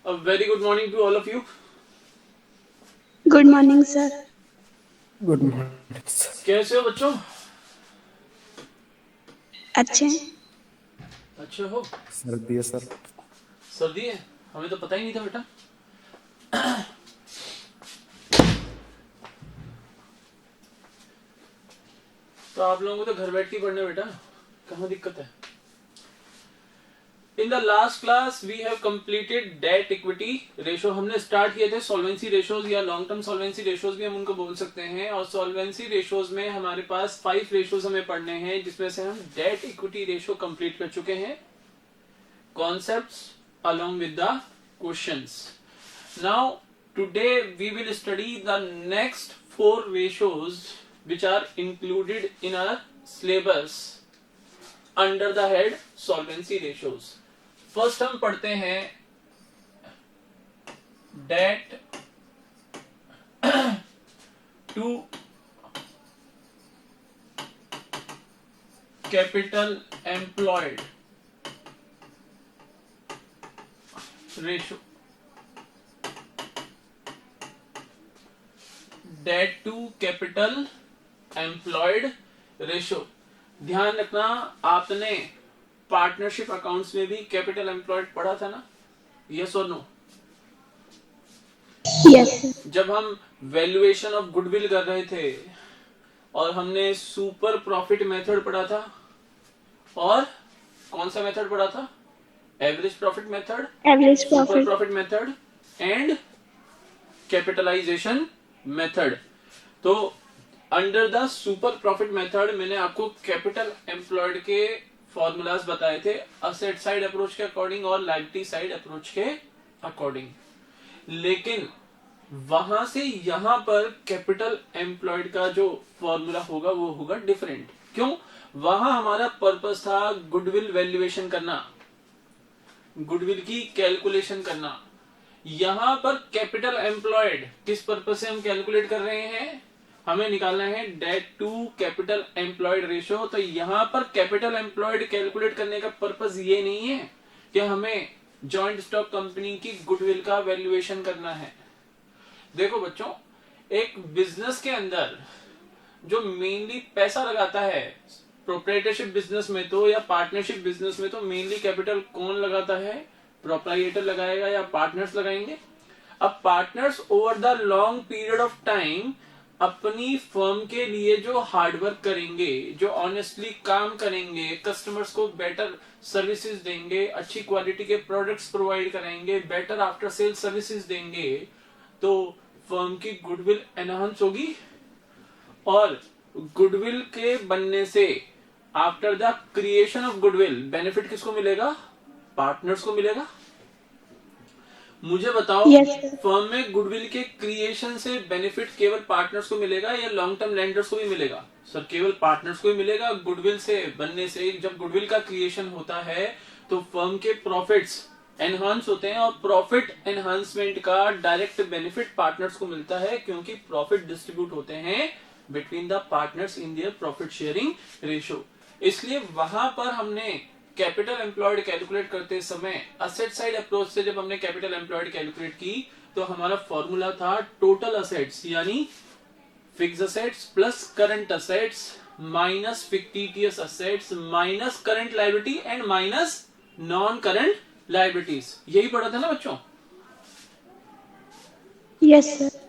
A very good morning to all of you. Good morning sir. Good morning sir. कैसे हो बच्चों? अच्छे हैं। अच्छे हो? सर्दी है सर। सर्दी है? हमें तो पता ही नहीं था बेटा। तो आप लोगों को तो घर बैठ के पढ़ना बेटा, कहाँ दिक्कत है? In the last class we have completed debt equity ratio. हमने स्टार्ट किए थे सॉल्वेंसी रेशोज या लॉन्ग टर्म सॉल्वेंसी रेशोज भी हम उनको बोल सकते हैं। और सॉल्वेंसी रेशोज में हमारे पास 5 रेशोज हमें पढ़ने हैं, जिसमें से हम डेट इक्विटी रेशो कंप्लीट कर चुके हैं, concepts along with the questions. Now today we will study the next 4 ratios which are included in our syllabus under the head solvency ratios. First हम पढ़ते हैं debt to capital employed ratio. Debt to capital employed ratio. ध्यान रखना, आपने partnership accounts में भी capital employed पढ़ा था ना? यस और नो? यस। जब हम वैल्यूएशन ऑफ गुडविल कर रहे थे और हमने सुपर प्रॉफिट मेथड पढ़ा था, और कौन सा मेथड पढ़ा था? Average profit method, super profit method and capitalisation method. तो under the super profit method मैंने आपको कैपिटल एम्प्लॉयड के फॉर्मूलाज बताए थे, असेट साइड अप्रोच के अकॉर्डिंग और लायबिलिटी साइड अप्रोच के अकॉर्डिंग। लेकिन वहां से यहां पर कैपिटल एम्प्लॉयड का जो फॉर्मूला होगा वो होगा डिफरेंट। क्यों? वहां हमारा पर्पस था गुडविल वैल्यूएशन करना, गुडविल की कैलकुलेशन करना। यहां पर कैपिटल एम्प्लॉयड किस पर्पस से हम कैलकुलेट कर रहे हैं? हमें निकालना है debt to capital employed ratio. तो यहां पर कैपिटल एम्प्लॉयड कैलकुलेट करने का पर्पस ये नहीं है कि हमें जॉइंट स्टॉक कंपनी की गुडविल का वैल्यूएशन करना है। देखो बच्चों, एक बिजनेस के अंदर जो मेनली पैसा लगाता है, प्रोप्राइटरशिप बिजनेस में तो या पार्टनरशिप बिजनेस में तो मेनली कैपिटल कौन लगाता है? प्रोप्राइटर लगाएगा या पार्टनर्स लगाएंगे? अब partners over the long period of time अपनी फर्म के लिए जो हार्डवर्क करेंगे, जो ऑनेस्टली काम करेंगे, कस्टमर्स को बेटर सर्विसेज देंगे, अच्छी क्वालिटी के प्रोडक्ट्स प्रोवाइड कराएंगे, बेटर आफ्टर सेल सर्विसेज देंगे, तो फर्म की गुडविल एनहांस होगी। और गुडविल के बनने से after the creation of goodwill benefit किसको मिलेगा? पार्टनर्स को मिलेगा। मुझे बताओ, फर्म में गुडविल के क्रिएशन से बेनिफिट केवल पार्टनर्स को मिलेगा या लॉन्ग टर्म लेंडर्स को भी मिलेगा? सर केवल पार्टनर्स को ही मिलेगा। गुडविल से बनने से, जब गुडविल का क्रिएशन होता है तो फर्म के प्रॉफिट्स एनहांस होते हैं, और प्रॉफिट एनहांसमेंट का डायरेक्ट बेनिफिट पार्टनर्स को मिलता है, क्योंकि प्रॉफिट डिस्ट्रीब्यूट होते हैं between the partners in their profit sharing ratio. इसलिए वहां पर हमने कैपिटल एम्प्लॉयड कैलकुलेट करते समय असेट साइड अप्रोच से जब हमने कैपिटल एम्प्लॉयड कैलकुलेट की तो हमारा फॉर्मूला था टोटल असेट्स यानी fix assets plus current assets minus fictitious assets minus current liability and minus non current liabilities. यही पढ़ा था ना बच्चों? Yes sir.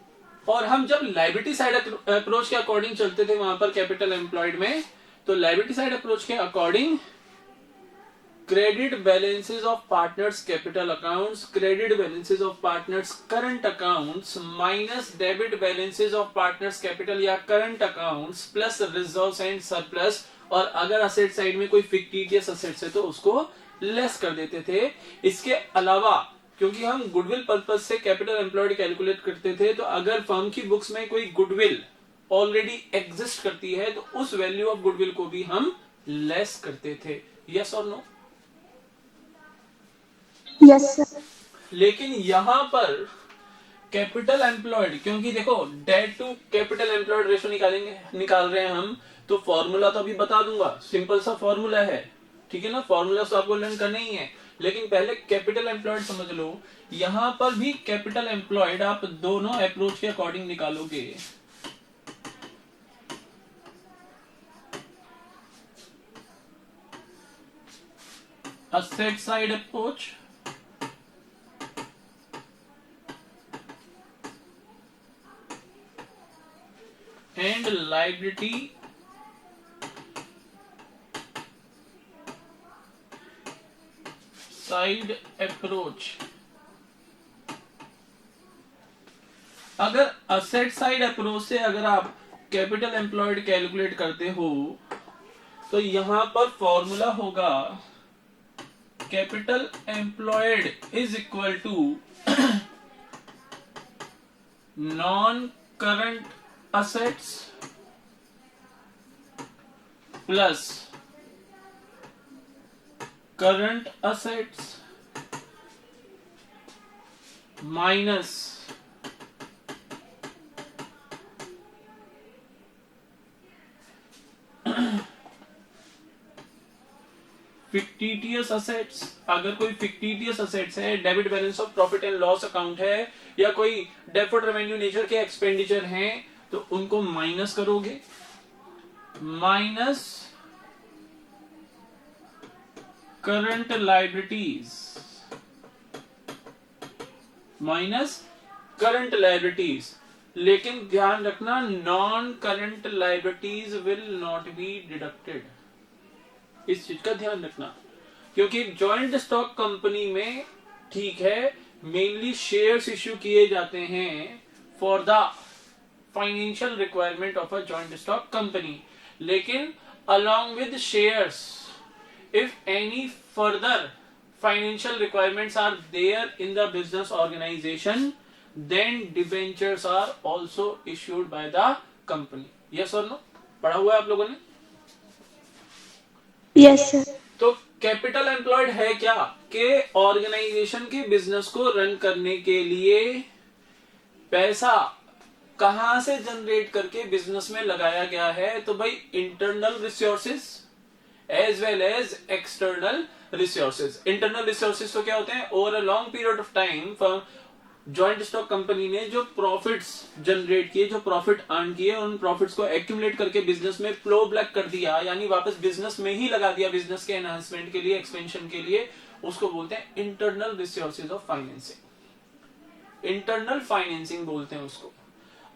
और हम जब लायबिलिटी साइड अप्रोच के अकॉर्डिंग चलते थे वहां पर कैपिटल एम्प्लॉयड में, तो लायबिलिटी साइड अप्रोच के according credit balances of partners capital accounts, credit balances of partners current accounts minus debit balances of partners capital या current accounts plus reserves and surplus, और अगर असेट साइड में कोई fictitious assets है तो उसको less कर देते थे। इसके अलावा क्योंकि हम गुडविल पर्पज से कैपिटल एम्प्लॉयड कैलकुलेट करते थे, तो अगर फर्म की बुक्स में कोई गुडविल ऑलरेडी एग्जिस्ट करती है तो उस वैल्यू ऑफ गुडविल को भी हम लेस करते थे। यस और नो? Yes sir. लेकिन यहां पर कैपिटल एम्प्लॉयड, क्योंकि देखो debt to capital employed ratio निकाल रहे हैं हम, तो फॉर्मूला तो अभी बता दूंगा, सिंपल सा फॉर्मूला है, ठीक है ना? फॉर्मूला तो आपको लर्न करना ही है। लेकिन पहले कैपिटल एम्प्लॉयड समझ लो। यहां पर भी कैपिटल एम्प्लॉयड आप दोनों अप्रोच के अकॉर्डिंग निकालोगे। Asset side approach and liability side approach. अगर असेट साइड अप्रोच से अगर आप कैपिटल एम्प्लॉयड कैलकुलेट करते हो तो यहां पर फॉर्मूला होगा capital employed is equal to non current assets plus current assets minus fictitious assets. अगर कोई फिक्टिटियस असेट्स है, debit balance of profit and loss account है, या कोई डेफर्ड रेवेन्यू नेचर के एक्सपेंडिचर हैं, तो उनको माइनस करोगे। Minus current liabilities, minus current liabilities. लेकिन ध्यान रखना non current liabilities will not be deducted. इस चीज का ध्यान रखना, क्योंकि जॉइंट स्टॉक कंपनी में ठीक है मेनली शेयर्स इश्यू किए जाते हैं for the financial requirement of a joint stock company, लेकिन along with shares if any further financial requirements are there in the business organization then debentures are also issued by the company. yes or no? पढ़ा हुआ है आप लोगों ने? Yes sir. तो capital employed है क्या कि ऑर्गेनाइजेशन के बिजनेस को रन करने के लिए पैसा कहां से जनरेट करके बिजनेस में लगाया गया है, तो भाई internal resources as well as external resources. Internal resources तो क्या होते हैं, over a long period of time joint stock company ने जो प्रॉफिट्स जनरेट किए, जो प्रॉफिट अर्न किए, उन प्रॉफिट्स को एक्यूमुलेट करके बिजनेस में फ्लो बैक कर दिया, यानी वापस बिजनेस में ही लगा दिया बिजनेस के एनहांसमेंट के लिए, एक्सपेंशन के लिए, उसको बोलते हैं internal resources of financing. Internal financing बोलते हैं उसको।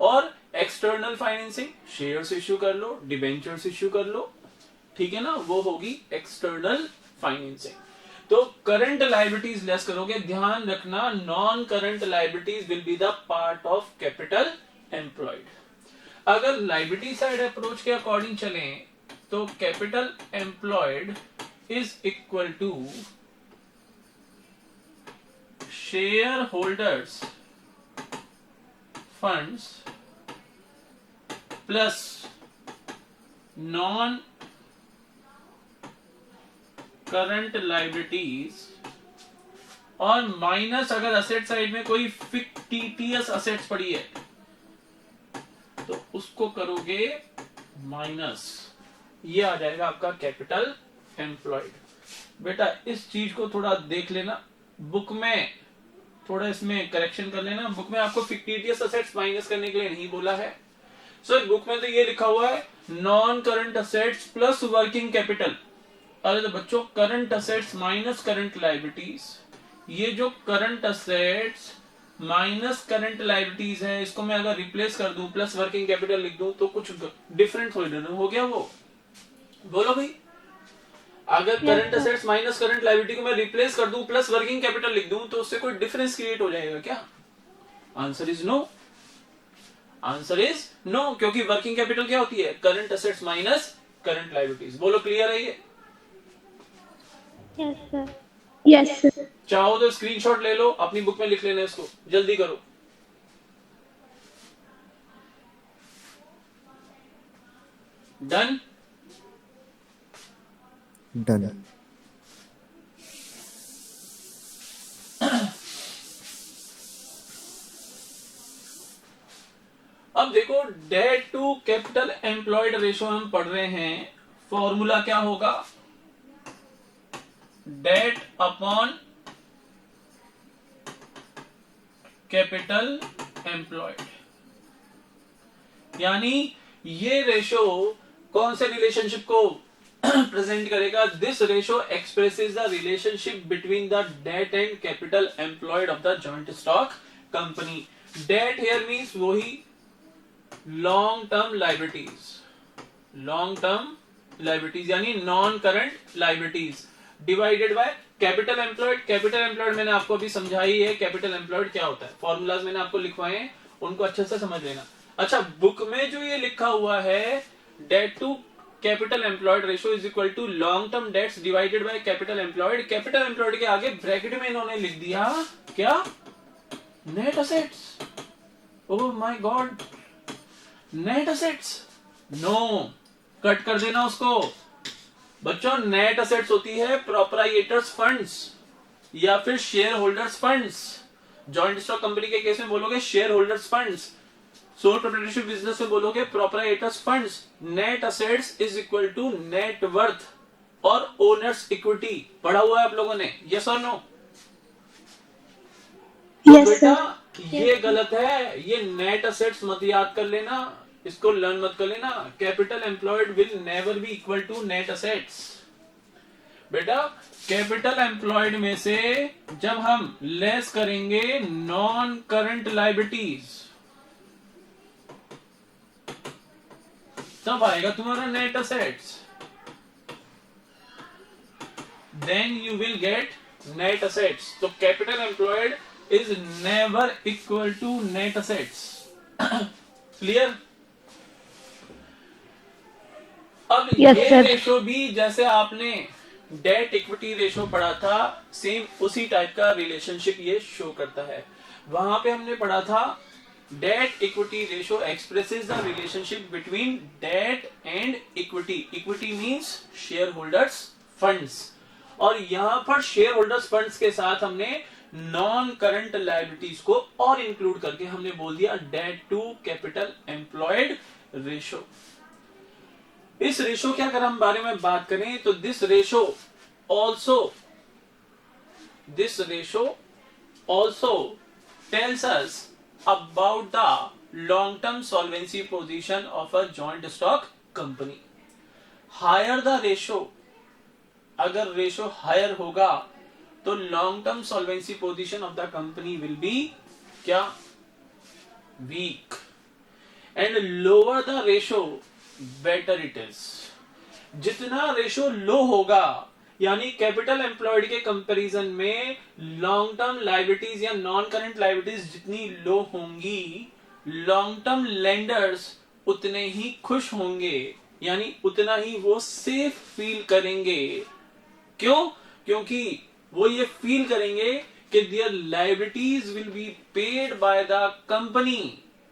और एक्सटर्नल फाइनेंसिंग शेयर्स इश्यू कर लो, डिबेंचर्स इश्यू कर लो, ठीक है ना, वो होगी एक्सटर्नल फाइनेंसिंग। तो करंट लायबिलिटीज लेस करोगे। ध्यान रखना non current liabilities will be the part of capital employed. अगर लायबिलिटी साइड अप्रोच के अकॉर्डिंग चलें तो capital employed is equal to share holders funds plus non current liabilities और minus अगर असेट साइड में कोई फिक्टिटियस असेट्स पड़ी है तो उसको करोगे माइनस, ये आ जाएगा आपका कैपिटल एम्प्लॉयड। बेटा इस चीज को थोड़ा देख लेना, बुक में थोड़ा इसमें करेक्शन कर लेना। बुक में आपको फिक्टिटियस असेट्स माइनस करने के लिए नहीं बोला है। सर बुक में तो ये लिखा हुआ है non current assets plus working capital. अरे तो बच्चों current assets minus current liabilities, ये जो current assets minus current liabilities है, इसको मैं अगर रिप्लेस कर दूं प्लस वर्किंग कैपिटल लिख दूं तो कुछ डिफरेंट हो गया वो? बोलो भाई, अगर current assets minus current liability को मैं रिप्लेस कर दूं प्लस वर्किंग कैपिटल लिख दूं तो उससे कोई डिफरेंस क्रिएट हो जाएगा क्या? Answer is no. Answer is no, क्योंकि वर्किंग कैपिटल क्या होती है? Current assets minus current liabilities. बोलो क्लियर है ये? Yes sir. Yes sir. चाहो तो स्क्रीनशॉट ले लो, अपनी बुक में लिख लेना, इसको जल्दी करो। डन? डन। अब देखो debt to capital employed ratio हम पढ़ रहे हैं, फॉर्मूला क्या होगा? डेट अपॉन कैपिटल एम्प्लॉयड, यानी ये रेशो कौन से रिलेशनशिप को प्रेजेंट करेगा? This ratio expresses the relationship between the debt and capital employed of the joint stock company. Debt here means वही लॉन्ग टर्म लाइबिलिटीज यानी non current liabilities divided by capital employed. Capital employed मैंने आपको अभी समझाई है, capital employed क्या होता है, फॉर्मूलाज मैंने आपको लिखवाए हैं, उनको अच्छे से समझ लेना। अच्छा, बुक में जो ये लिखा हुआ है debt to capital employed ratio is equal to long term debts divided by capital employed, capital employed के आगे ब्रैकेट में इन्होंने लिख दिया क्या? Net assets. Oh my God, net assets. No, cut कर देना उसको बच्चों। नेट असेट्स होती है प्रोप्राइएटर्स फंड्स या फिर share holders funds. Joint stock company के केस में बोलोगे share holders funds, sole proprietorship business में बोलोगे proprietors funds. Net assets is equal to net worth और ओनर्स इक्विटी। पढ़ा हुआ है आप लोगों ने? यस और नो? Yes, बेटा sir. ये गलत है, ये नेट असेट्स मत याद कर लेना, इसको लर्न मत कर लेना। Capital employed will never be equal to net assets. बेटा कैपिटल एम्प्लॉयड में से जब हम लेस करेंगे नॉन करंट लाइबिलिटीज तब आएगा तुम्हारा net assets, then you will get net assets. तो capital employed is never equal to net assets. Clear? अब Yes, ये sir. रेशो भी जैसे आपने डेट इक्विटी रेशो पढ़ा था, सेम उसी टाइप का रिलेशनशिप ये शो करता है। वहां पे हमने पढ़ा था debt equity ratio expresses the relationship between debt and equity. Equity means share holders funds, और यहां पर शेयर होल्डर्स फंड्स के साथ हमने नॉन करंट लायबिलिटीज को और इंक्लूड करके हमने बोल दिया debt to capital employed ratio. इस रेशो के अगर हम बारे में बात करें तो this ratio also tells us about the long term solvency position of a joint stock company. Higher the ratio, अगर रेशो हायर होगा तो long term solvency position of the company will be क्या? Weak. And lower the ratio better it is. जितना ratio low होगा, यानी capital employed के comparison में long term liabilities या नॉन करंट लायबिलिटीज जितनी लो होंगी, लॉन्ग टर्म लेंडर्स उतने ही खुश होंगे, यानी उतना ही वो सेफ फील करेंगे। क्यों? क्योंकि वो ये फील करेंगे कि there liabilities will be paid by the company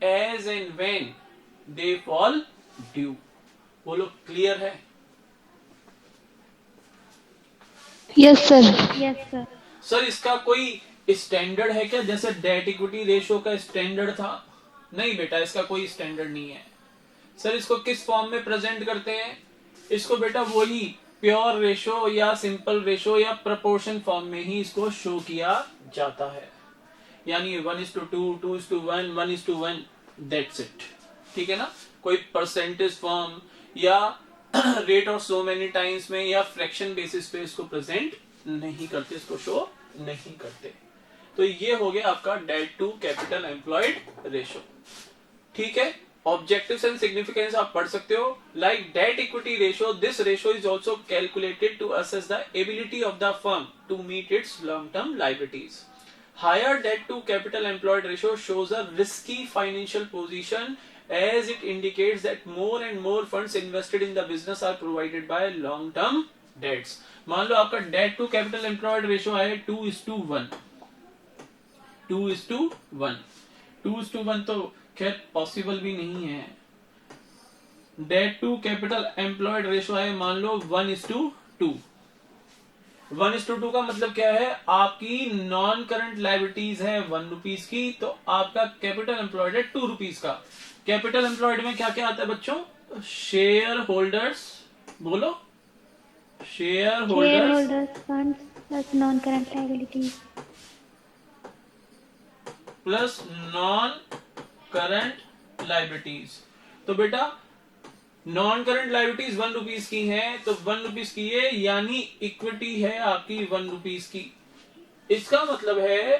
as and when they fall due. बोलो क्लियर है? Yes, sir. Yes, sir. Sir इसका कोई स्टैंडर्ड है क्या, जैसे डेट इक्विटी रेशो का स्टैंडर्ड था? नहीं बेटा, इसका कोई स्टैंडर्ड नहीं है। सर इसको किस फॉर्म में प्रेजेंट करते हैं? इसको बेटा वही प्योर रेशो या सिंपल रेशो या प्रपोर्शन फॉर्म में ही इसको शो किया जाता है, यानी 1:2, 2:1, 1:1, दैट्स इट। ठीक है ना? कोई परसेंटेज फॉर्म या rate of so many times में या फ्रैक्शन बेसिस पे इसको प्रेजेंट नहीं करते, इसको शो नहीं करते। तो ये हो गया आपका debt to capital employed ratio. ठीक है? ऑब्जेक्टिव्स एंड सिग्निफिकेंस आप पढ़ सकते हो। Like debt equity ratio, this ratio is also calculated to assess the ability of the firm to meet its long term liabilities. Higher debt to capital employed ratio shows a risky financial position as it indicates that more and more funds invested in the business are provided by long term debts. मान लो आपका debt to capital employed ratio है 2:1, 2:1, 2:1 तो खैर possible भी नहीं है। Debt to capital employed ratio है मान लो 1:2। 1:2 का मतलब क्या है? आपकी नॉन करंट लायबिलिटीज है 1 रुपीज की, तो आपका कैपिटल एम्प्लॉयड है 2 रुपीज का। कैपिटल एम्प्लॉयड में क्या क्या आता है बच्चों? शेयर होल्डर्स, बोलो share holders shareholders funds plus non-current liabilities. Plus non current liabilities. तो बेटा नॉन करंट लाइबिलिटीज 1 रुपीज की हैं, तो 1 रुपीज की है, यानी इक्विटी है आपकी 1 रुपीज की। इसका मतलब है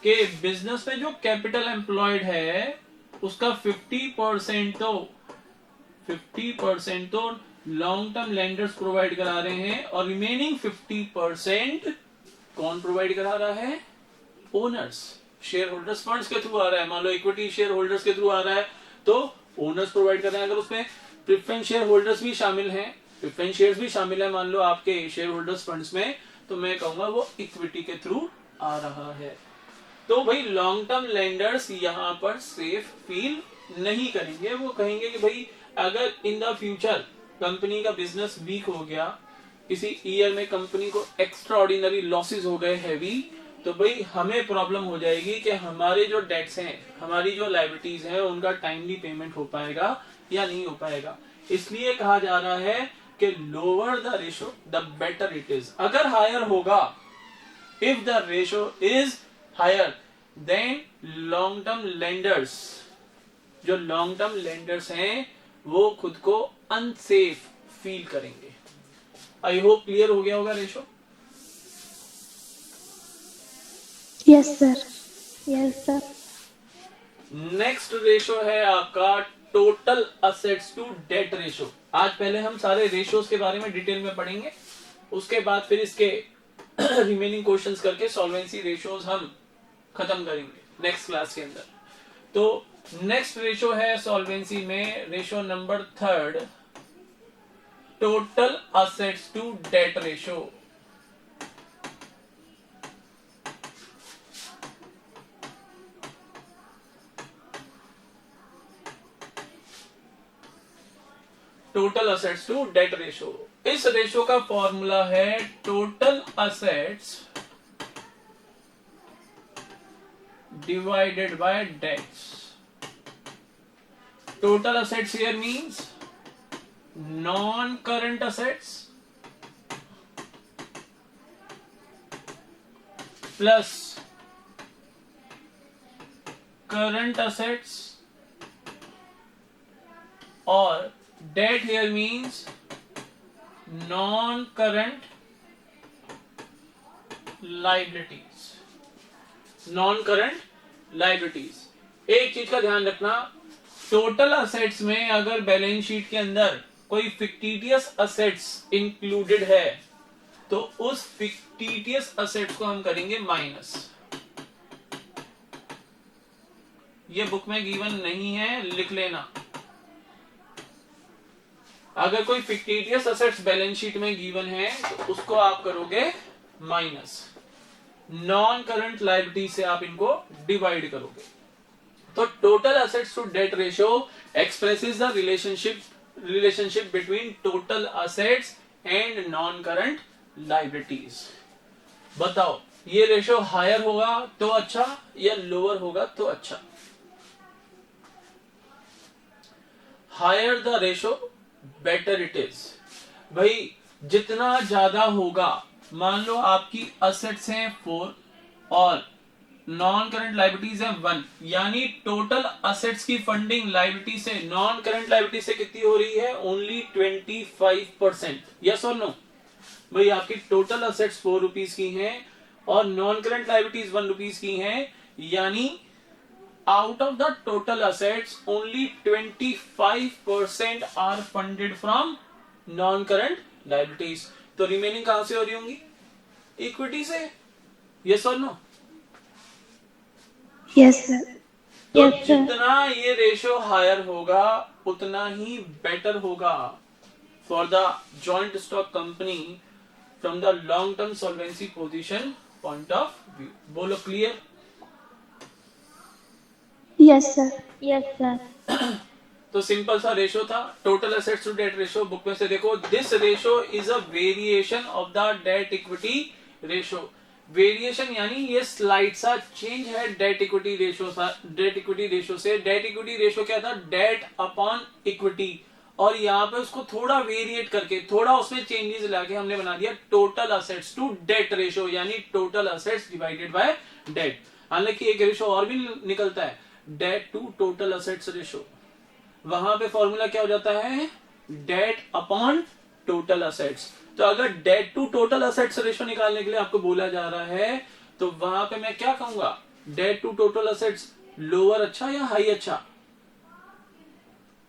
कि बिजनेस में जो कैपिटल एम्प्लॉयड है उसका 50% तो लॉन्ग टर्म लेंडर्स प्रोवाइड करा रहे हैं, और रिमेनिंग 50% कौन प्रोवाइड करा रहा है? ओनर्स। शेयर होल्डर्स फंड्स के थ्रू आ रहा है। मान लो इक्विटी शेयर होल्डर्स के थ्रू आ रहा है तो ओनर्स प्रोवाइड कर रहे हैं। अगर उसमें प्रेफरेंस शेयर होल्डर्स भी शामिल हैं, प्रेफरेंस शेयर्स भी शामिल है मान लो आपके शेयर होल्डर्स फंड्स में, तो मैं कहूंगा वो इक्विटी के थ्रू आ रहा है। तो भाई लॉन्ग टर्म लेंडर्स यहां पर सेफ फील नहीं करेंगे। वो कहेंगे कि भाई अगर इन द फ्यूचर कंपनी का बिजनेस वीक हो गया, किसी ईयर में कंपनी को एक्स्ट्रा ऑर्डिनरी लॉसेस हो गए हैवी, तो भाई हमें प्रॉब्लम हो जाएगी कि हमारे जो डेट्स हैं, हमारी जो लाइबिलिटीज हैं, उनका टाइमली पेमेंट हो पाएगा या नहीं हो पाएगा। इसलिए कहा जा रहा है कि lower the ratio the better it is. अगर हायर होगा, if the ratio is higher then long term lenders, जो लॉन्ग टर्म लेंडर्स हैं वो खुद को अनसेफ फील करेंगे। आई होप क्लियर हो गया होगा ratio. Yes sir. Yes sir. Next ratio है आपका total assets to debt ratio. आज पहले हम सारे रेशोज के बारे में डिटेल में पढ़ेंगे, उसके बाद फिर इसके रिमेनिंग क्वेश्चंस करके सॉल्वेंसी रेशोज हम खत्म करेंगे नेक्स्ट क्लास के अंदर। तो नेक्स्ट रेशो है सॉल्वेंसी में ratio number 3, total assets to debt ratio. Total assets to debt ratio. इस रेशो का फॉर्मूला है total assets divided by debts. Total assets here means non current assets plus current assets, और debt here means non-current liabilities. Non-current liabilities. एक चीज का ध्यान रखना, total assets में अगर बैलेंस शीट के अंदर कोई फिक्टिटियस असेट्स इंक्लूडेड है तो उस फिक्टिटियस असेट्स को हम करेंगे माइनस। ये बुक में गिवन नहीं है, लिख लेना। अगर कोई फिक्टिटियस असेट्स बैलेंस शीट में गिवन है तो उसको आप करोगे माइनस, नॉन करंट लायबिलिटी से आप इनको डिवाइड करोगे। तो total assets to debt ratio expresses the relationship between total assets and non current liabilities. बताओ ये रेशियो हायर होगा तो अच्छा या लोअर होगा तो अच्छा? Higher the ratio better it is. भाई जितना ज्यादा होगा, मान लो आपकी असेट्स हैं 4 और नॉन करंट लायबिलिटीज है 1, यानी टोटल असेट्स की फंडिंग लायबिलिटी से, नॉन करंट लायबिलिटी से कितनी हो रही है? ओनली 25%। यस और नो? भाई आपकी टोटल असेट्स 4 रुपीज की हैं और नॉन करंट लायबिलिटीज 1 रुपीज की हैं, यानी out of the total assets only 25% are funded from non-current liabilities। तो रिमेनिंग कहां से हो रही होंगी? इक्विटी से। यस और नो? Yes sir. तो Yes sir. जितना ये रेशियो हायर होगा उतना ही बेटर होगा for the joint stock company from the long term solvency position point of view. बोलो clear? Yes sir. Yes sir. तो सिंपल सा रेशो था total assets to debt ratio. Book में से देखो, this ratio is a variation of the debt equity ratio. Variation यानी ये slight सा चेंज है डेट इक्विटी रेशो से। डेट इक्विटी रेशो क्या था? Debt upon equity. और यहाँ पे उसको थोड़ा वेरिएट करके, थोड़ा उसमें चेंजेस लाके हमने बना दिया total assets to debt ratio, यानी total assets divided by debt. हालांकि एक रेशियो और भी निकलता है, debt to total assets ratio. वहां पे फॉर्मूला क्या हो जाता है, डेट अपॉन टोटल असेट्स। तो अगर debt to total assets ratio निकालने के लिए आपको बोला जा रहा है, तो वहां पे मैं क्या कहूंगा, debt to total assets lower अच्छा या हाई अच्छा?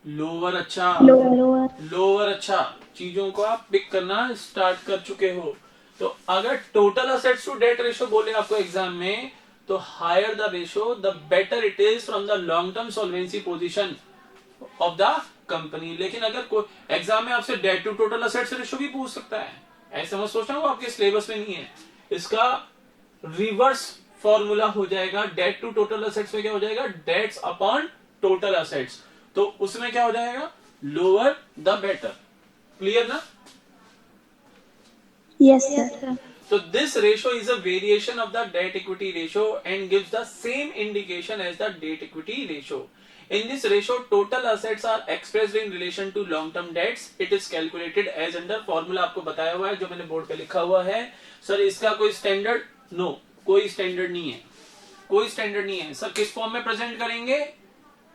लोअर अच्छा। लोअर अच्छा। चीजों को आप पिक करना स्टार्ट कर चुके हो। तो अगर total assets to debt ratio बोले आपको एग्जाम में, तो higher the ratio the better it is from the long term solvency position of the company. लेकिन अगर कोई एग्जाम में आपसे debt to total assets ratio भी पूछ सकता है, ऐसा मत सोचना वो आपके सिलेबस में नहीं है। इसका रिवर्स फॉर्मूला हो जाएगा, डेट टू टोटल असेट्स में क्या हो जाएगा, डेट्स अपॉन टोटल असेट्स। तो उसमें क्या हो जाएगा, लोअर द बेटर। क्लियर ना? Yes, sir. So this ratio is a variation of the debt equity ratio and gives the same indication as the debt equity ratio. In this ratio, total assets are expressed in relation to long term debts. It is calculated as under formula आपको बताया हुआ है, जो मैंने board पे लिखा हुआ है। सर इसका कोई स्टैंडर्ड? नो, कोई स्टैंडर्ड नहीं है, कोई स्टैंडर्ड नहीं है। सर किस फॉर्म में प्रेजेंट करेंगे,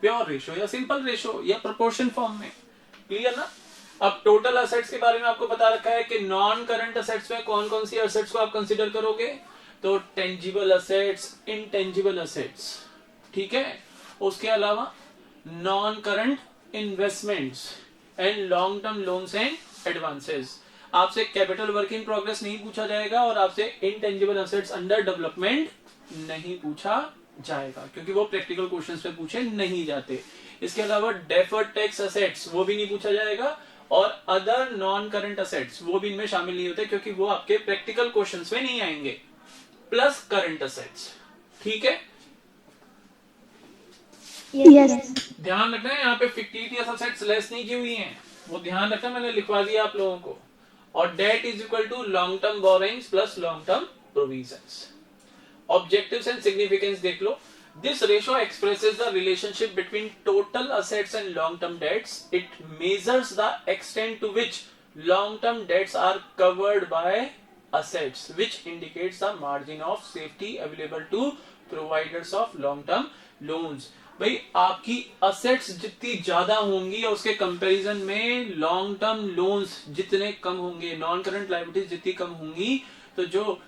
प्योर रेशियो या सिंपल रेशियो या प्रोपोर्शन फॉर्म में। क्लियर ना? अब टोटल असेट्स के बारे में आपको बता रखा है कि नॉन करंट असेट्स में कौन कौन सी असेट्स को आप कंसीडर करोगे, तो टेंजिबल असेट्स, इनटेंजिबल असेट्स, ठीक है। उसके अलावा non current investments and long term loans and advances. आपसे कैपिटल वर्क इन प्रोग्रेस नहीं पूछा जाएगा और आपसे इनटेंजिबल असेट्स अंडर डेवलपमेंट नहीं पूछा जाएगा, क्योंकि वो प्रैक्टिकल क्वेश्चंस पे पूछे नहीं जाते। इसके अलावा डेफर्ड टैक्स असेट्स वो भी नहीं पूछा जाएगा, और अदर नॉन करंट असेट्स वो भी इनमें शामिल नहीं होते, क्योंकि वो आपके प्रैक्टिकल क्वेश्चंस में नहीं आएंगे। प्लस करंट असेट्स, ठीक है। Yes. ध्यान रखना है यहाँ पे फिक्टिशियस असेट्स लेस नहीं की हुई हैं, वो ध्यान रखना, मैंने लिखवा दिया आप लोगों को। और debt is equal to long term borrowings plus long term provisions. Objectives and significance देख लो। This ratio expresses the relationship between total assets and long-term debts. It measures the extent to which long-term debts are covered by assets, which indicates the margin of safety available to providers of long-term loans. भाई आपकी assets जितनी ज्यादा होंगी और उसके comparison में long term loans जितने कम होंगे, नॉन करंट लायबिलिटीज जितनी कम होंगी, तो जो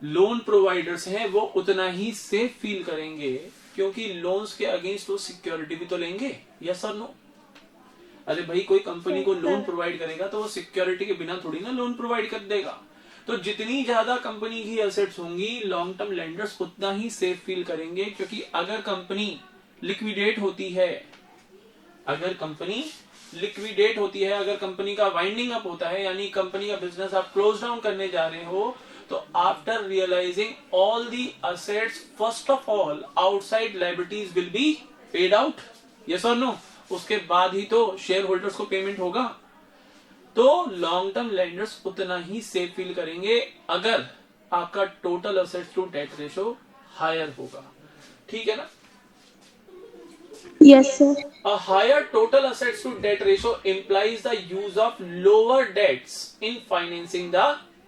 लोन प्रोवाइडर्स हैं वो उतना ही सेफ फील करेंगे, क्योंकि लोन्स के अगेंस्ट वो सिक्योरिटी भी तो लेंगे। यस और नो? अरे भाई कोई कंपनी को लोन प्रोवाइड करेगा तो वो सिक्योरिटी के बिना थोड़ी ना लोन प्रोवाइड कर देगा। तो जितनी ज्यादा कंपनी की एसेट्स होंगी, लॉन्ग टर्म लेंडर्स उतना ही सेफ फील करेंगे, क्योंकि अगर कंपनी लिक्विडेट होती है, अगर कंपनी लिक्विडेट होती है, अगर कंपनी का वाइंडिंग अप होता है, यानी कंपनी का बिजनेस आप क्लोज डाउन करने जा रहे हो, तो after realising all the assets, first of all outside liabilities will be paid out. Yes और नो? उसके बाद ही तो शेयर होल्डर्स को पेमेंट होगा। तो लॉन्ग टर्म लेंडर्स उतना ही सेफ फील करेंगे अगर आपका total assets to debt ratio higher होगा, ठीक है ना? Yes, sir. A higher total assets to debt ratio implies the use of lower debts in financing the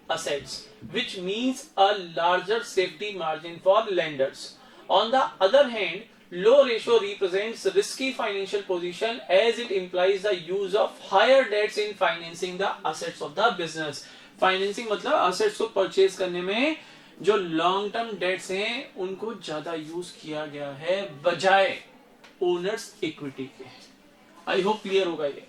assets, which means a larger safety margin for lenders. On the other hand, low ratio represents risky financial position, as it implies the use of higher debts in financing the assets of the business. Financing मतलब assets को purchase करने में जो long term debts हैं उनको ज्यादा use किया गया है बजाय ओनर्स इक्विटी के। आई होप क्लियर होगा ये।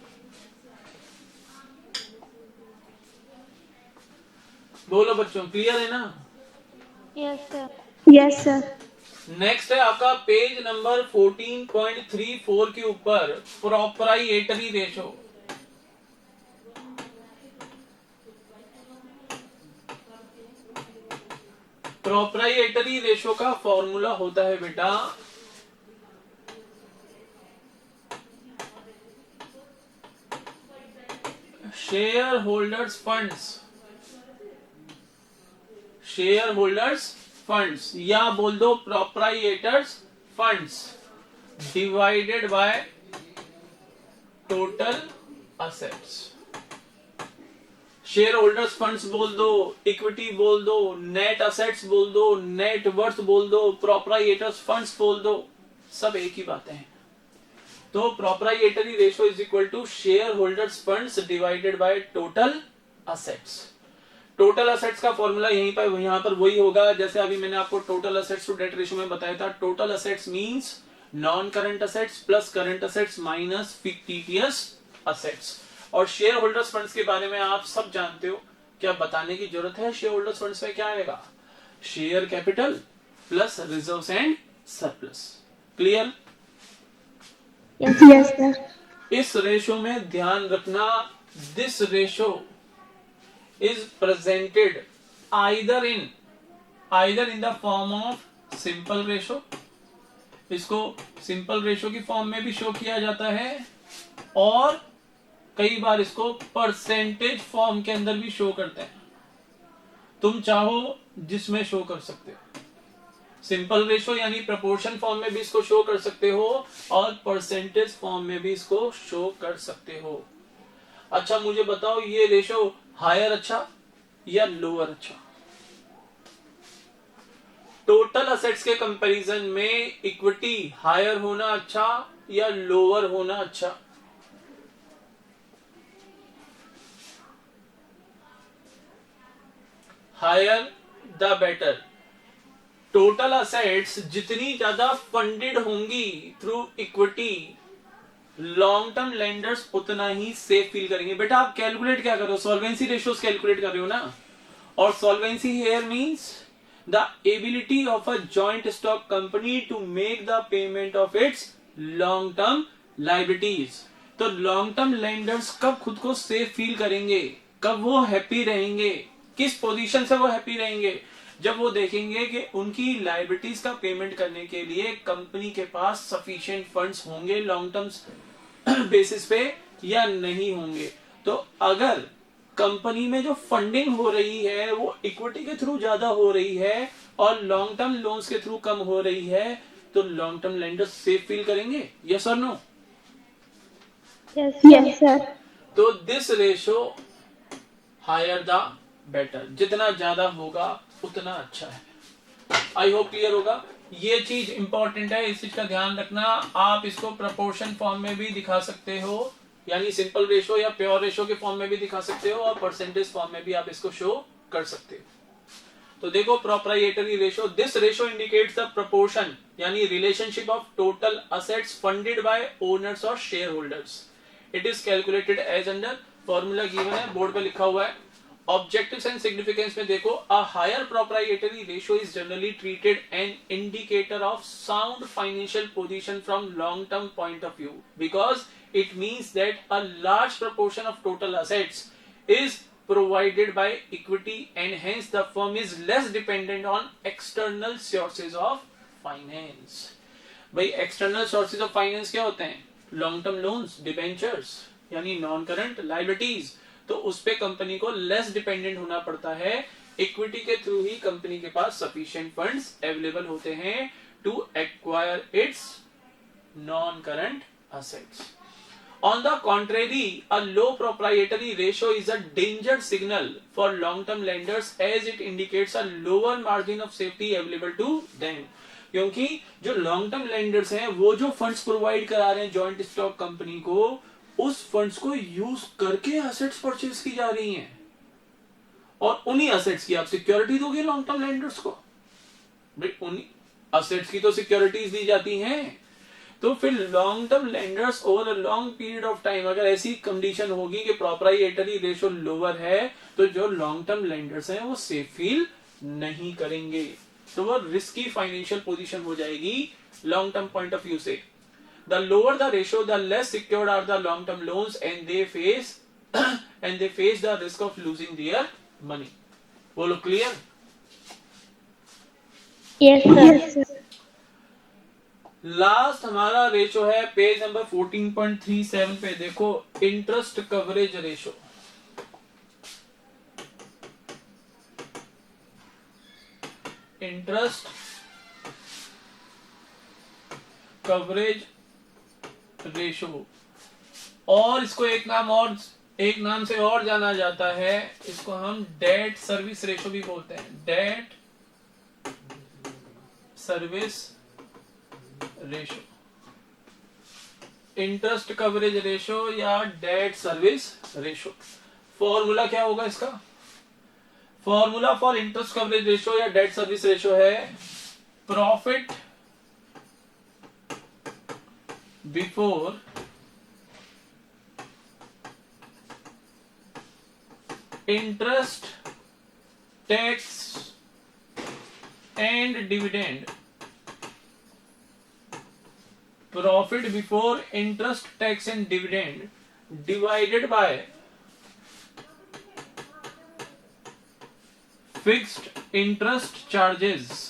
बोलो बच्चों, क्लियर है ना? Yes, sir. Yes, sir. Next है आपका पेज नंबर 14.34 के ऊपर प्रोप्राइएटरी रेशो। प्रोप्राइएटरी रेशो का फॉर्मूला होता है बेटा share holders funds, share holders funds या बोल दो proprietors funds divided by total assets. Share holders funds बोल दो, इक्विटी बोल दो, नेट असेट्स बोल दो, नेट वर्थ बोल दो, प्रोप्राइएटर्स फंड्स बोल दो, सब एक ही बातें हैं। तो proprietary ratio is equal to share holders funds divided by total assets. Total assets का फॉर्मूला यहां पर वही होगा जैसे अभी मैंने आपको total assets to debt ratio में बताया था। Total assets means non current assets plus current assets minus fictitious assets. और शेयर होल्डर्स फंड्स के बारे में आप सब जानते हो, क्या बताने की जरूरत है? शेयर होल्डर्स फंड्स में क्या आएगा? Share capital plus reserves and surplus. Clear? Yes, sir. इस रेशो में ध्यान रखना, this ratio is presented either in the form of simple ratio, इसको सिंपल रेशो की फॉर्म में भी शो किया जाता है, और कई बार इसको परसेंटेज फॉर्म के अंदर भी शो करते हैं। तुम चाहो जिसमें शो कर सकते हो। सिंपल रेशो यानी प्रपोर्शन फॉर्म में भी इसको शो कर सकते हो, और परसेंटेज फॉर्म में भी इसको शो कर सकते हो। अच्छा मुझे बताओ, ये रेशो हायर अच्छा या लोअर अच्छा? टोटल असेट्स के कंपैरिजन में इक्विटी हायर होना अच्छा या लोअर होना अच्छा? Higher the better. Total assets जितनी ज्यादा फंडेड होंगी through equity, long term lenders उतना ही सेफ फील करेंगे। बेटा आप कैलकुलेट क्या कर रहे हो? सॉल्वेंसी रेशियोज कैलकुलेट कर रहे हो ना। और solvency here means the ability of a joint stock company to make the payment of its long term liabilities. तो लॉन्ग टर्म लेंडर्स कब खुद को सेफ फील करेंगे, कब वो हैप्पी रहेंगे, किस पोजीशन से वो हैप्पी रहेंगे? जब वो देखेंगे कि उनकी लायबिलिटीज का पेमेंट करने के लिए कंपनी के पास सफिशिएंट फंड्स होंगे लॉन्ग टर्म बेसिस पे या नहीं होंगे। तो अगर कंपनी में जो फंडिंग हो रही है वो इक्विटी के थ्रू ज्यादा हो रही है और लॉन्ग टर्म लोन्स के थ्रू कम हो रही है, तो long term lenders safe feel करेंगे? यस और नो? Yes, sir. तो this ratio higher the better, जितना ज्यादा होगा उतना अच्छा है। आई होप क्लियर होगा। ये चीज इंपॉर्टेंट है, इस चीज का ध्यान रखना। आप इसको प्रपोर्शन फॉर्म में भी दिखा सकते हो, यानी सिंपल रेशो या प्योर रेशो के फॉर्म में भी दिखा सकते हो, और परसेंटेज फॉर्म में भी आप इसको शो कर सकते हो। तो देखो proprietary ratio, this ratio indicates the proportion यानी relationship of total assets funded by owners और share holders. It is calculated as under, formula given है, बोर्ड पे लिखा हुआ है। ऑब्जेक्टिव्स एंड सिग्निफिकेंस में देखो, a higher proprietary ratio is generally treated an indicator of sound financial position from long term point of view, because it means that a large proportion of total assets is provided by equity and hence the firm is less dependent on external sources of finance। भाई external sources of finance क्या होते हैं? Long term loans, debentures यानी non current liabilities. तो उस पे company को less dependent होना पड़ता है, इक्विटी के थ्रू ही कंपनी के पास सफिशिएंट फंड्स अवेलेबल होते हैं to acquire its non current assets. On the contrary, a low proprietary ratio is a danger signal for long-term lenders as it indicates a lower margin of safety available to them। क्योंकि जो long term lenders हैं वो जो funds provide करा रहे हैं joint stock company को, उस फंड्स को यूज करके एसेट्स परचेज की जा रही हैं, और उन्हीं एसेट्स की आप सिक्योरिटी दोगे लॉन्ग टर्म लेंडर्स को। भाई उन्हीं एसेट्स की तो सिक्योरिटीज दी जाती हैं। तो फिर long term lenders over a long period of time, अगर ऐसी कंडीशन होगी कि प्रोप्राइएटरी रेशो लोअर है, तो जो लॉन्ग टर्म लेंडर्स हैं वो सेफ फील नहीं करेंगे, तो वो रिस्की फाइनेंशियल पोजीशन हो जाएगी long term point of view से। The lower the ratio the less secured are the long term loans and they face the risk of losing their money. बोलो clear? Yes, sir. Last हमारा ratio है page number 14.37 पे, देखो interest coverage ratio. Interest coverage ratio और इसको एक नाम से और जाना जाता है, इसको हम डेट सर्विस रेशो भी बोलते हैं, debt service ratio, interest coverage ratio या डेट सर्विस रेशो। फॉर्मूला क्या होगा इसका? Formula for interest coverage ratio या डेट सर्विस रेशो है profit before interest, tax and dividend. Profit before interest, tax and dividend divided by fixed interest charges.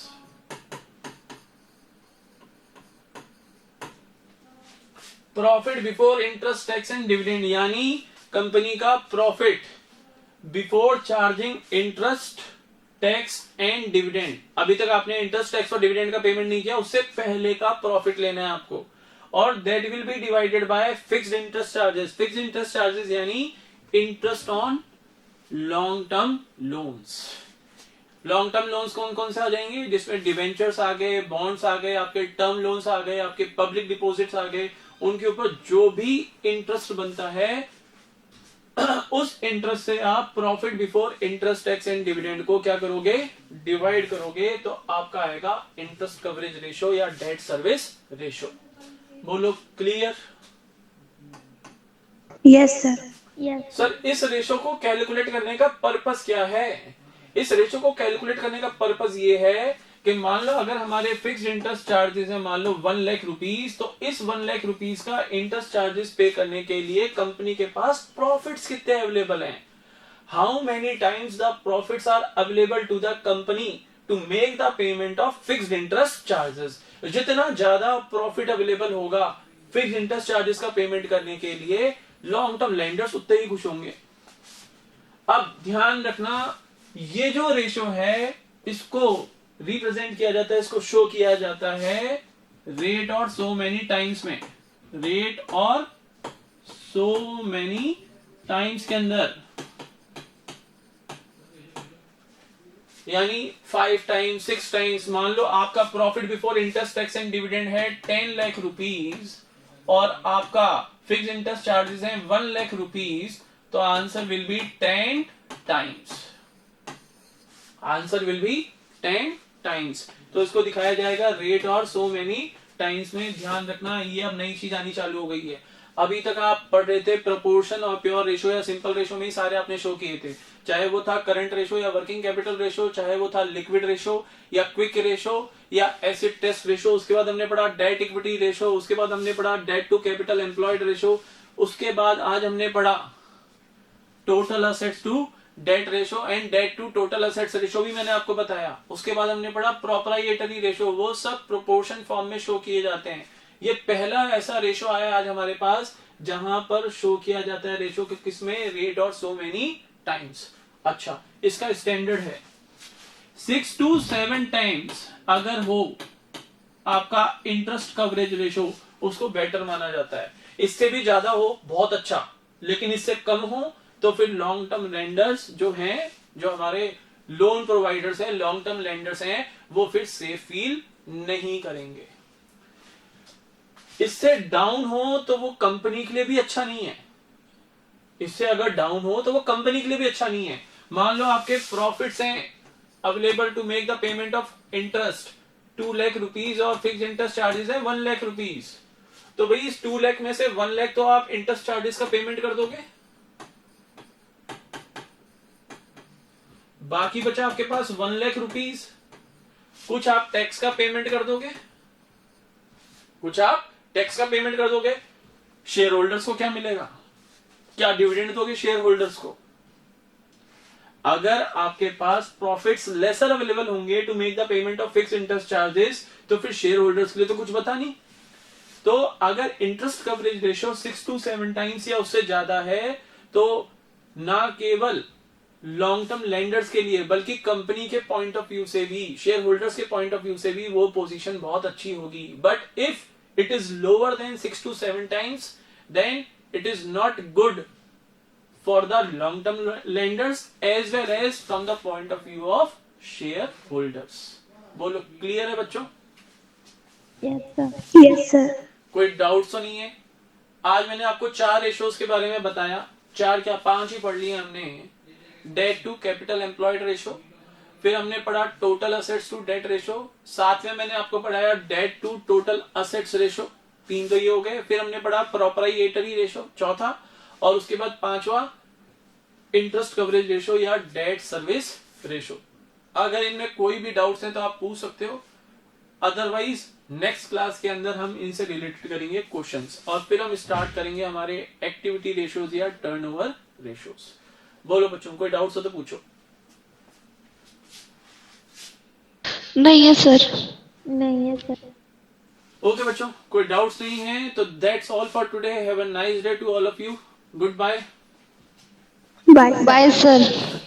Profit before interest, tax and dividend यानी company का profit before charging interest, tax and dividend. अभी तक आपने interest, tax और dividend का payment नहीं किया, उससे पहले का प्रॉफिट लेना है आपको। और that will be divided by fixed interest charges. Fixed interest charges यानी interest on long term loans. Long term loans कौन कौन से आ जाएंगे? जिसमें डिवेंचर्स आ गए, बॉन्ड्स आ गए, आपके टर्म लोन्स आ गए, आपके पब्लिक डिपॉजिट्स आ गए। उनके ऊपर जो भी इंटरेस्ट बनता है उस इंटरेस्ट से आप profit before interest, tax and dividend को क्या करोगे? डिवाइड करोगे, तो आपका आएगा इंटरेस्ट कवरेज रेशो या डेट सर्विस रेशो। बोलो clear? Yes sir. Yes sir इस रेशो को कैलकुलेट करने का पर्पस क्या है? इस रेशो को कैलकुलेट करने का पर्पस ये है कि मान लो अगर हमारे फिक्स्ड इंटरेस्ट चार्जेस है मान लो 1 लाख रुपीस, तो इस 1 लाख रुपीस का इंटरेस्ट चार्जेस पे करने के लिए कंपनी के पास प्रॉफिट्स कितने अवेलेबल हैं? How many times the profits are available to the company to make the payment of fixed interest charges. जितना ज्यादा प्रॉफिट अवेलेबल होगा फिक्स्ड इंटरेस्ट चार्जेस का पेमेंट करने के लिए, लॉन्ग टर्म लेंडर्स उतने ही खुश होंगे। अब ध्यान रखना, ये जो रेशो है इसको रिप्रेजेंट किया जाता है, इसको शो किया जाता है रेट और सो मेनी टाइम्स में। रेट और सो मेनी टाइम्स के अंदर, यानी 5 टाइम्स, 6 टाइम्स। मान लो आपका profit before interest, tax and dividend है 10 लाख रुपीस और आपका फिक्स इंटरेस्ट चार्जेस है 1 लाख रुपीस, तो answer will be 10 times. Answer will be 10 times. तो इसको दिखाया जाएगा रेट और सो मेनी टाइम्स में। ध्यान रखना, ये अब नई चीज आनी चालू हो गई है। अभी तक आप पढ़ रहे थे प्रोपोर्शन और प्योर रेशो या सिंपल रेशो में ही सारे आपने शो किए थे, चाहे वो था करंट रेशो या वर्किंग कैपिटल रेशो, चाहे वो था लिक्विड रेशो या क्विक रेशो या एसिड टेस्ट रेशो। उसके बाद हमने पढ़ा डेट इक्विटी रेशो, उसके बाद हमने पढ़ा debt to capital employed ratio, उसके बाद आज हमने पढ़ा total assets to debt ratio and debt to total assets ratio भी मैंने आपको बताया। उसके बाद हमने पढ़ा प्रोप्राइएटरी रेशो, वो सब प्रोपोर्शन फॉर्म में शो किए जाते हैं। ये पहला ऐसा रेशो आया आज हमारे पास जहां पर शो किया जाता है रेशो किसमें? रेट और सो मेनी टाइम्स। अच्छा, इसका स्टैंडर्ड है 6 to 7 टाइम्स अगर हो आपका इंटरेस्ट कवरेज रेशो, उसको बेटर माना जाता है। इससे भी ज्यादा हो बहुत अच्छा, लेकिन इससे कम हो तो फिर लॉन्ग टर्म लेंडर्स जो हैं, जो हमारे लोन प्रोवाइडर्स हैं, लॉन्ग टर्म लेंडर्स हैं, वो फिर सेफ फील नहीं करेंगे। इससे डाउन हो तो वो कंपनी के लिए भी अच्छा नहीं है। इससे अगर डाउन हो तो वो कंपनी के लिए भी अच्छा नहीं है। मान लो आपके प्रॉफिट्स हैं available to make the payment of interest 2 lakh rupees और फिक्स इंटरेस्ट चार्जेस है 1 लाख रुपीस, तो भाई इस 2 लाख में से 1 लाख तो आप इंटरेस्ट चार्जेस का पेमेंट कर दोगे, बाकी बचा आपके पास 1 लाख रुपीस। कुछ आप टैक्स का पेमेंट कर दोगे, कुछ आप टैक्स का पेमेंट कर दोगे। शेयर होल्डर्स को क्या मिलेगा? क्या डिविडेंड दोगे शेयर होल्डर्स को? अगर आपके पास प्रॉफिट्स लेसर अवेलेबल होंगे to make the payment of fix interest charges, तो फिर शेयर होल्डर्स के लिए तो कुछ बता नहीं। तो अगर interest coverage ratio 6 to 7 times या उससे ज्यादा है, तो ना केवल लॉन्ग टर्म लेंडर्स के लिए बल्कि कंपनी के पॉइंट ऑफ व्यू से भी, शेयर होल्डर्स के पॉइंट ऑफ व्यू से भी वो पोजीशन बहुत अच्छी होगी। But if it is lower than 6 to 7 times, then it is not good for the long term lenders as well as from the point of view of shareholders. बोलो clear है बच्चों? Yes, sir. Yes, sir. कोई doubt तो नहीं है? आज मैंने आपको 4 रेशोज के बारे में बताया, 4 क्या 5 ही पढ़ लिए हमने। Debt to capital employed ratio, फिर हमने पढ़ा total assets to debt ratio, साथ में मैंने आपको पढ़ाया debt to total assets ratio, 3 तो ये हो गए। फिर हमने पढ़ा प्रोप्राइएटरी रेशो, चौथा, और उसके बाद 5वां इंटरेस्ट कवरेज रेशो या डेट सर्विस रेशो। अगर इनमें कोई भी डाउट्स हैं तो आप पूछ सकते हो, अदरवाइज नेक्स्ट क्लास के अंदर हम इनसे रिलेटेड करेंगे क्वेश्चंस, और फिर हम स्टार्ट करेंगे हमारे एक्टिविटी रेशोज या टर्नओवर रेशोज। बोलो बच्चों, कोई डाउट्स हो तो पूछो। नहीं है सर। नहीं है सर। ओके बच्चों, कोई डाउट्स नहीं है तो that's all for today. Have a nice day to all of you. Good bye. Bye. Bye sir.